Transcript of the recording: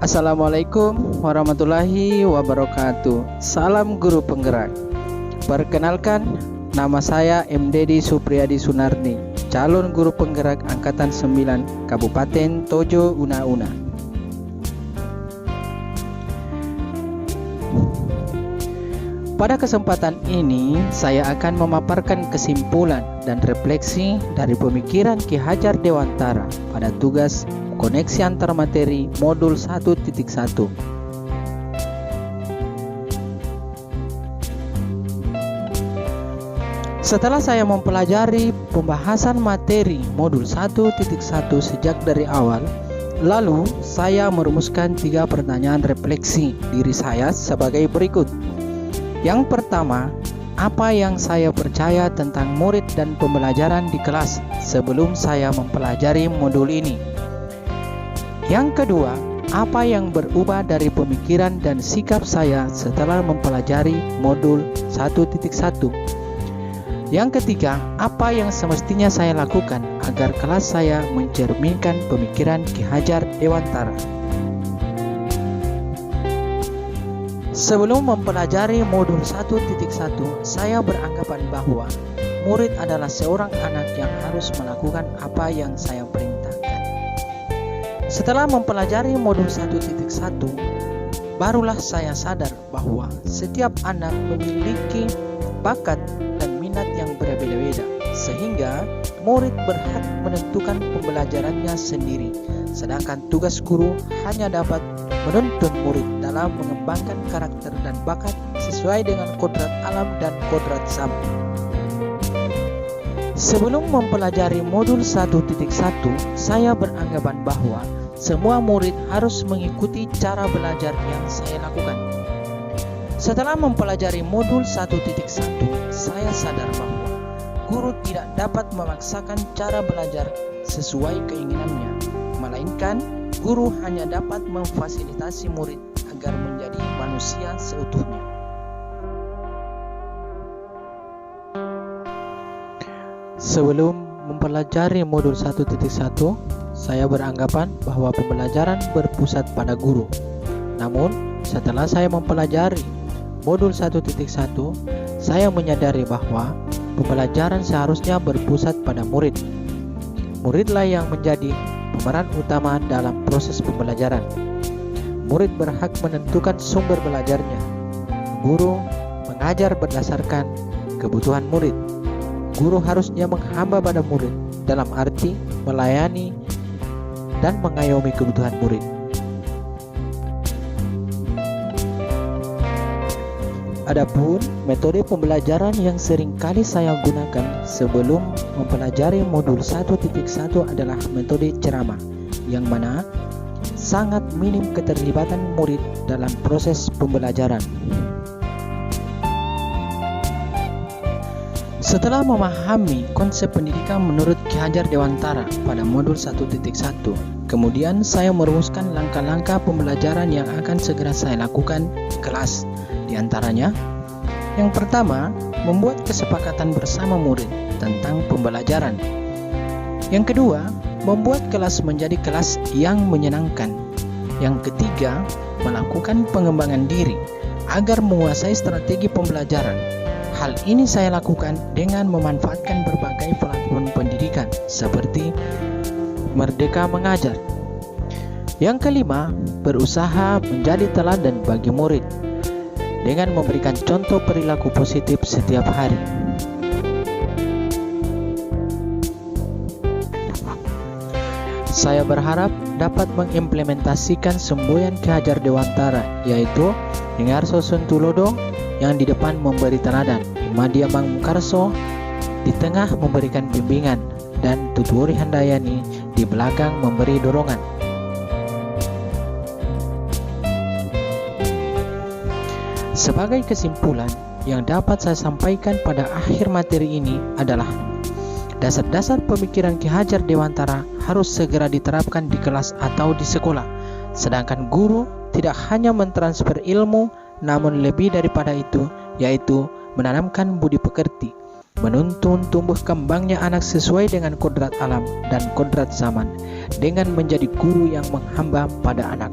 Assalamualaikum warahmatullahi wabarakatuh. Salam guru penggerak. Perkenalkan, nama saya M. Dedi Supriyadi Sunardi, calon guru penggerak Angkatan 9 Kabupaten Tojo Una-Una. Pada kesempatan ini, saya akan memaparkan kesimpulan dan refleksi dari pemikiran Ki Hajar Dewantara pada tugas koneksi antar materi modul 1.1. Setelah saya mempelajari pembahasan materi modul 1.1 sejak dari awal, lalu saya merumuskan 3 pertanyaan refleksi diri saya sebagai berikut. Yang pertama, apa yang saya percaya tentang murid dan pembelajaran di kelas sebelum saya mempelajari modul ini? Yang kedua, apa yang berubah dari pemikiran dan sikap saya setelah mempelajari modul 1.1? Yang ketiga, apa yang semestinya saya lakukan agar kelas saya mencerminkan pemikiran Ki Hajar Dewantara? Sebelum mempelajari modul 1.1, saya beranggapan bahwa murid adalah seorang anak yang harus melakukan apa yang saya perintahkan. Setelah mempelajari modul 1.1, barulah saya sadar bahwa setiap anak memiliki bakat dan minat yang berbeda-beda, sehingga murid berhak menentukan pembelajarannya sendiri, sedangkan tugas guru hanya dapat menuntun murid dalam mengembangkan karakter dan bakat sesuai dengan kodrat alam dan kodrat zaman. Sebelum mempelajari modul 1.1, saya beranggapan bahwa semua murid harus mengikuti cara belajar yang saya lakukan. Setelah mempelajari modul 1.1, saya sadar bahwa guru tidak dapat memaksakan cara belajar sesuai keinginannya, melainkan guru hanya dapat memfasilitasi murid agar menjadi manusia seutuhnya. Sebelum mempelajari modul 1.1, saya beranggapan bahwa pembelajaran berpusat pada guru. Namun, setelah saya mempelajari modul 1.1, saya menyadari bahwa pembelajaran seharusnya berpusat pada murid. Muridlah yang menjadi pemeran utama dalam proses pembelajaran. Murid berhak menentukan sumber belajarnya. Guru mengajar berdasarkan kebutuhan murid. Guru harusnya menghamba pada murid dalam arti melayani dan mengayomi kebutuhan murid. Adapun metode pembelajaran yang sering kali saya gunakan sebelum mempelajari modul 1.1 adalah metode ceramah, yang mana sangat minim keterlibatan murid dalam proses pembelajaran. Setelah memahami konsep pendidikan menurut Ki Hajar Dewantara pada modul 1.1, kemudian saya merumuskan langkah-langkah pembelajaran yang akan segera saya lakukan di kelas. Di antaranya, yang pertama, membuat kesepakatan bersama murid tentang pembelajaran. Yang kedua, membuat kelas menjadi kelas yang menyenangkan. Yang ketiga, melakukan pengembangan diri agar menguasai strategi pembelajaran. Hal ini saya lakukan dengan memanfaatkan berbagai platform pendidikan seperti Merdeka Mengajar. Yang kelima, berusaha menjadi teladan bagi murid dengan memberikan contoh perilaku positif setiap hari. Saya berharap dapat mengimplementasikan semboyan Ki Hajar Dewantara, yaitu Hingarso Suntulodo yang di depan memberi teladan, Madya Mangkarso di tengah memberikan bimbingan, dan Tuturi Handayani di belakang memberi dorongan. Sebagai kesimpulan, yang dapat saya sampaikan pada akhir materi ini adalah dasar-dasar pemikiran Ki Hajar Dewantara harus segera diterapkan di kelas atau di sekolah, sedangkan guru tidak hanya mentransfer ilmu, namun lebih daripada itu, yaitu menanamkan budi pekerti, menuntun tumbuh kembangnya anak sesuai dengan kodrat alam dan kodrat zaman, dengan menjadi guru yang menghamba pada anak.